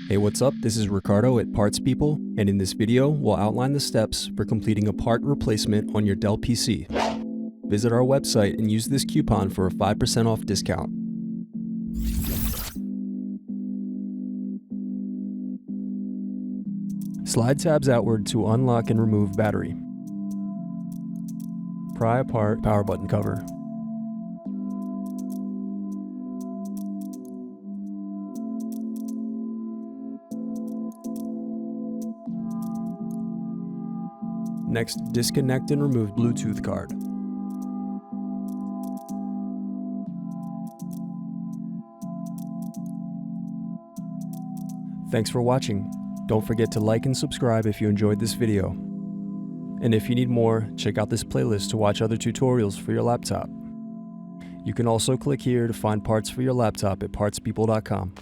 Hey, what's up? This is Ricardo at Parts People, and in this video, we'll outline the steps for completing a part replacement on your Dell PC. Visit our website and use this coupon for a 5% off discount. Slide tabs outward to unlock and remove battery. Pry apart power button cover. Next, disconnect and remove Bluetooth card. Thanks for watching. Don't forget to like and subscribe if you enjoyed this video. And if you need more, check out this playlist to watch other tutorials for your laptop. You can also click here to find parts for your laptop at partspeople.com.